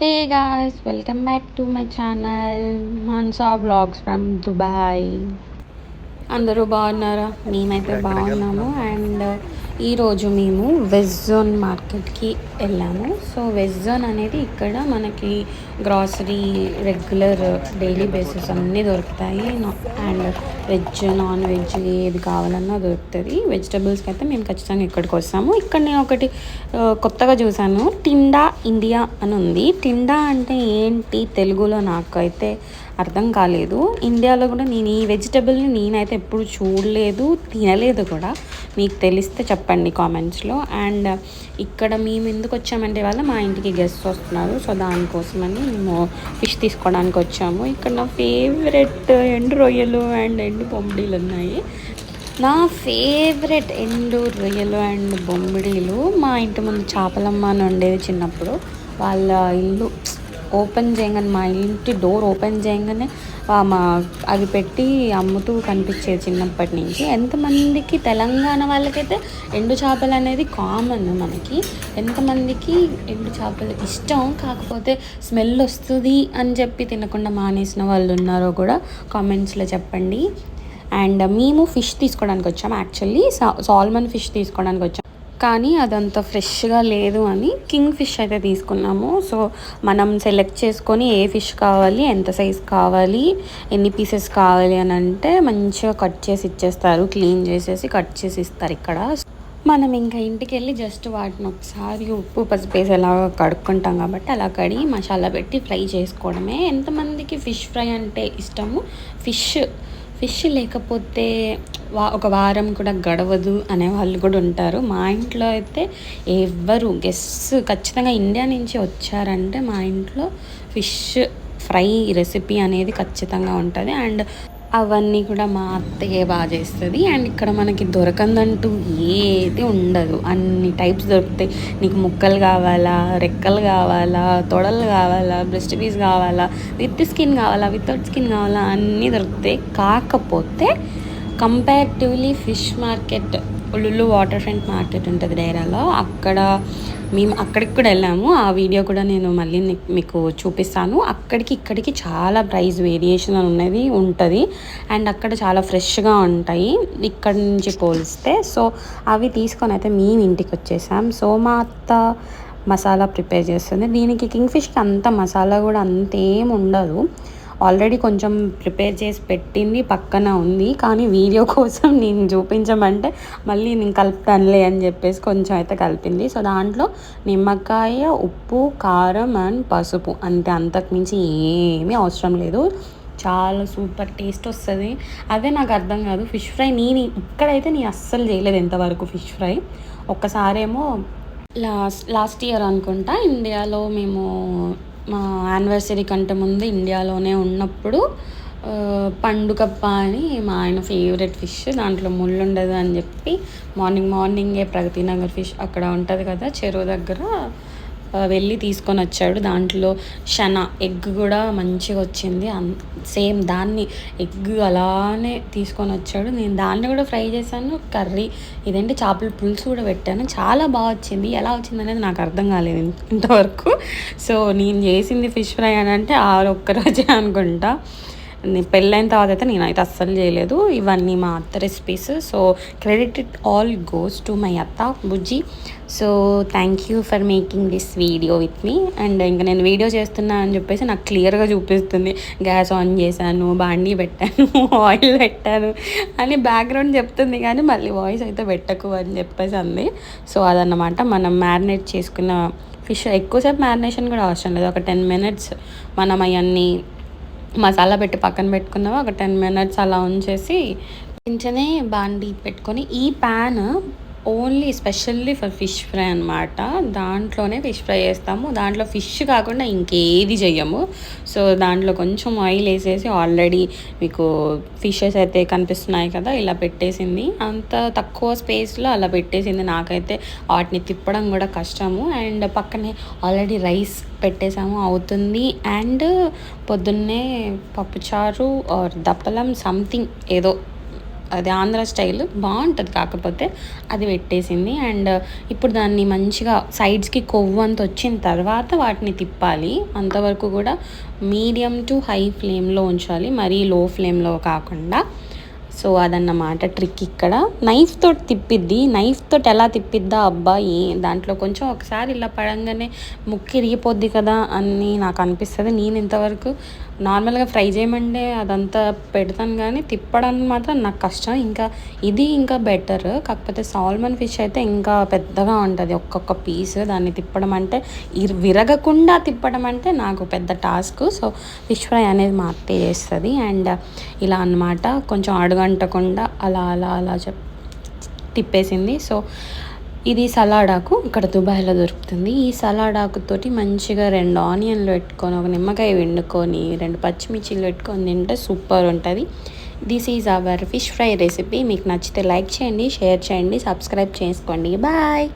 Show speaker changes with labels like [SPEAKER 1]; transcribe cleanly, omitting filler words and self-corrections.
[SPEAKER 1] Hey guys, welcome back to my channel Mansa Vlogs from Dubai. అందరూ బాగున్నారా? మేమైతే బాగున్నాము. అండ్ ఈరోజు మేము వెజ్ జోన్ మార్కెట్కి వెళ్ళాము. సో వెజ్ జోన్ అనేది ఇక్కడ మనకి గ్రాసరీ రెగ్యులర్ డైలీ బేసిస్ అన్నీ దొరుకుతాయి. అండ్ వెజ్ నాన్ వెజ్ ఏది కావాలన్నా దొరుకుతుంది. వెజిటబుల్స్కి అయితే మేము ఖచ్చితంగా ఇక్కడికి వస్తాము. ఇక్కడ నేను ఒకటి కొత్తగా చూసాను, టిండా ఇండియా అని ఉంది. టిండా అంటే ఏంటి తెలుగులో నాకైతే అర్థం కాలేదు. ఇండియాలో కూడా నేను ఈ వెజిటబుల్ని నేనైతే ఎప్పుడు చూడలేదు, తినలేదు కూడా. మీకు తెలిస్తే చెప్పండి కామెంట్స్లో. అండ్ ఇక్కడ మేము ఎందుకు వచ్చామంటే వాళ్ళ మా ఇంటికి గెస్ట్ వస్తున్నారు. సో దానికోసమని మేము ఫిష్ తీసుకోవడానికి వచ్చాము. ఇక్కడ నా ఫేవరెట్ ఎండు రొయ్యలు అండ్ ఎండు బొమ్మిడీలు ఉన్నాయి. నా ఫేవరెట్ ఎండు రొయ్యలు అండ్ బొమ్మిడీలు మా ఇంటి ముందు చేపలమ్మ అని ఉండేది చిన్నప్పుడు. వాళ్ళ ఇల్లు ఓపెన్ చేయగానే, మా ఇంటి డోర్ ఓపెన్ చేయగానే మా అవి పెట్టి అమ్ముతూ కనిపించేది చిన్నప్పటి నుంచి. ఎంతమందికి తెలంగాణ వాళ్ళకైతే ఎండు చేపలు అనేది కామన్. మనకి ఎంతమందికి ఎండు చేపలు ఇష్టం, కాకపోతే స్మెల్ వస్తుంది అని చెప్పి తినకుండా మానేసిన వాళ్ళు ఉన్నారో కూడా కామెంట్స్లో చెప్పండి. అండ్ మేము ఫిష్ తీసుకోవడానికి వచ్చాము. యాక్చువల్లీ సాల్మన్ ఫిష్ తీసుకోవడానికి వచ్చాము, కానీ అదంత ఫ్రెష్గా లేదు అని కింగ్ ఫిష్ అయితే తీసుకున్నాము. సో మనం సెలెక్ట్ చేసుకొని ఏ ఫిష్ కావాలి, ఎంత సైజ్ కావాలి, ఎన్ని పీసెస్ కావాలి అని అంటే మంచిగా కట్ చేసి ఇచ్చేస్తారు. క్లీన్ చేసేసి కట్ చేసి ఇస్తారు ఇక్కడ. మనం ఇంకా ఇంటికి వెళ్ళి జస్ట్ వాటిని ఒకసారి ఉప్పు పసుపు వేసి ఎలా కడుక్కుంటాం కాబట్టి అలా కడిగి మసాలా పెట్టి ఫ్రై చేసుకోవడమే. ఎంతమందికి ఫిష్ ఫ్రై అంటే ఇష్టము, ఫిష్ లేకపోతే ఒక వారం కూడా గడవదు అనే వాళ్ళు కూడా ఉంటారు. మా ఇంట్లో అయితే ఎవరు గెస్ట్స్ ఖచ్చితంగా ఇండియా నుంచి వచ్చారంటే మా ఇంట్లో ఫిష్ ఫ్రై రెసిపీ అనేది ఖచ్చితంగా ఉంటుంది. అండ్ అవన్నీ కూడా మా అత్తయ్య బాగా చేస్తుంది. అండ్ ఇక్కడ మనకి దొరకందంటూ ఏది ఉండదు, అన్ని టైప్స్ దొరుకుతాయి. నీకు ముక్కలు కావాలా, రెక్కలు కావాలా, తొడలు కావాలా, బ్రెస్ట్ పీస్ కావాలా, విత్ స్కిన్ కావాలా, వితౌట్ స్కిన్ కావాలా, అన్నీ దొరుకుతాయి. కాకపోతే comparatively fish market Lulu water front market ఉంటుంది డైరాలో, మేము అక్కడికి కూడా వెళ్ళాము. ఆ వీడియో కూడా నేను మళ్ళీ మీకు చూపిస్తాను. అక్కడికి ఇక్కడికి చాలా ప్రైస్ వేరియేషన్ అనేది ఉంటుంది. అండ్ అక్కడ చాలా ఫ్రెష్గా ఉంటాయి ఇక్కడ నుంచి పోలిస్తే. సో అవి తీసుకొని అయితే మేము ఇంటికి వచ్చేసాం. సో మా అత్త మసాలా ప్రిపేర్ చేస్తుంది. దీనికి కింగ్ ఫిష్కి అంత మసాలా కూడా అంతేం ఉండదు. ఆల్రెడీ కొంచెం ప్రిపేర్ చేసి పెట్టింది పక్కన ఉంది, కానీ వీడియో కోసం నేను చూపించమంటే మళ్ళీ నేను కలుపుతానులే అని చెప్పేసి కొంచెం అయితే కలిపింది. సో దాంట్లో నిమ్మకాయ, ఉప్పు, కారం అండ్ పసుపు అంతే, అంతకుమించి ఏమీ అవసరం లేదు. చాలా సూపర్ టేస్ట్ వస్తుంది. అదే నాకు అర్థం కాదు, ఫిష్ ఫ్రై ఇక్కడైతే నేను అస్సలు చేయలేదు ఇంతవరకు ఫిష్ ఫ్రై. ఒక్కసారేమో లాస్ట్ ఇయర్ అనుకుంటా ఇండియాలో మేము మా యానివర్సరీ కంటే ముందు ఇండియాలోనే ఉన్నప్పుడు పండుగప్ప అని మా ఆయన ఫేవరెట్ ఫిష్, దాంట్లో ముళ్ళు ఉండదు అని చెప్పి మార్నింగే ప్రగతి నగర్ ఫిష్ అక్కడ ఉంటుంది కదా చెరువు దగ్గర, వెళ్ళి తీసుకొని వచ్చాడు. దాంట్లో ఎగ్ కూడా మంచిగా వచ్చింది. సేమ్ దాన్ని ఎగ్ అలానే తీసుకొని వచ్చాడు. నేను దాన్ని కూడా ఫ్రై చేశాను, కర్రీ ఇదేంటి చేపల పులుసు కూడా పెట్టాను. చాలా బాగా వచ్చింది. ఎలా వచ్చింది అనేది నాకు అర్థం కాలేదు ఇంతవరకు. సో నేను చేసింది ఫిష్ ఫ్రై అని అంటే ఒక్కరోజే అనుకుంటా. పెళ్ళైన తర్వాత అయితే నేనైతే అస్సలు చేయలేదు. ఇవన్నీ మా అత్త recipes. So credit it all goes to my అత్త Bujji. So thank you for making this video with me. And ఇంకా నేను వీడియో చేస్తున్నా అని చెప్పేసి నాకు క్లియర్గా చూపిస్తుంది. గ్యాస్ ఆన్ చేశాను, బాండీ పెట్టాను, ఆయిల్ పెట్టాను అని బ్యాక్గ్రౌండ్ చెప్తుంది, కానీ మళ్ళీ వాయిస్ అయితే పెట్టకు అని చెప్పేసి అంది. సో అదన్నమాట మనం మ్యారినేట్ చేసుకున్న ఫిష్. ఎక్కువసేపు మ్యారినేషన్ కూడా అవసరం లేదు, ఒక 10 minutes మనం అవన్నీ మసాలా పెట్టి పక్కన పెట్టుకున్నాము. ఒక 10 minutes అలా ఉంచేసి వెంటనే బాండీ పెట్టుకొని, ఈ pan only specially for fish fry అనమాట. దాంట్లోనే ఫిష్ ఫ్రై చేస్తాము. దాంట్లో ఫిష్ కాకుండా ఇంకేది చెయ్యము. సో దాంట్లో కొంచెం ఆయిల్ వేసేసి, ఆల్రెడీ మీకు ఫిషెస్ అయితే కనిపిస్తున్నాయి కదా, ఇలా పెట్టేసింది. అంత తక్కువ స్పేస్లో అలా పెట్టేసింది. నాకైతే వాటిని తిప్పడం కూడా కష్టము. అండ్ పక్కనే ఆల్రెడీ రైస్ పెట్టేసాము, అవుతుంది. అండ్ పొద్దున్నే పప్పుచారు ఆర్ దప్పలం సంథింగ్ ఏదో అది ఆంధ్ర స్టైల్ బాగుంటుంది, కాకపోతే అది పెట్టేసింది. అండ్ ఇప్పుడు దాన్ని మంచిగా సైడ్స్కి కొవ్వు అంత వచ్చిన తర్వాత వాటిని తిప్పాలి. అంతవరకు కూడా మీడియం టు హై ఫ్లేమ్లో ఉంచాలి, మరీ లో ఫ్లేమ్లో కాకుండా. సో అదన్నమాట ట్రిక్. ఇక్కడ నైఫ్ తోటి తిప్పిద్ది. నైఫ్ తోటి ఎలా తిప్పిద్దా అబ్బా, దాంట్లో కొంచెం ఒకసారి ఇలా పడంగానే ముక్కు ఇరిగిపోద్ది కదా అని నాకు అనిపిస్తుంది. నేను ఇంతవరకు నార్మల్గా ఫ్రై చేయమంటే అదంతా పెడతాను, కానీ తిప్పడానికి మాత్రం నాకు కష్టం. ఇది ఇంకా బెటర్. కాకపోతే సాల్మన్ ఫిష్ అయితే ఇంకా పెద్దగా ఉంటుంది ఒక్కొక్క పీస్. దాన్ని తిప్పడం అంటే విరగకుండా తిప్పడం అంటే నాకు పెద్ద టాస్క్. సో ఫిష్ ఫ్రై అనేది మా అత్తయ్య చేస్తుంది. అండ్ ఇలా అన్నమాట, కొంచెం అడుగంటకుండా అలా అలా అలా తిప్పేసింది. సో ఇది సలాడాకు, ఇక్కడ దుబాయ్లో దొరుకుతుంది. ఈ సలాడాకుతోటి మంచిగా 2 ఆనియన్లు పెట్టుకొని, ఒక నిమ్మకాయ వండుకొని, 2 పచ్చిమిర్చిలు పెట్టుకొని తింటే సూపర్ ఉంటుంది. This is our fish fry recipe. మీకు నచ్చితే లైక్ చేయండి, షేర్ చేయండి, సబ్స్క్రైబ్ చేసుకోండి. బాయ్.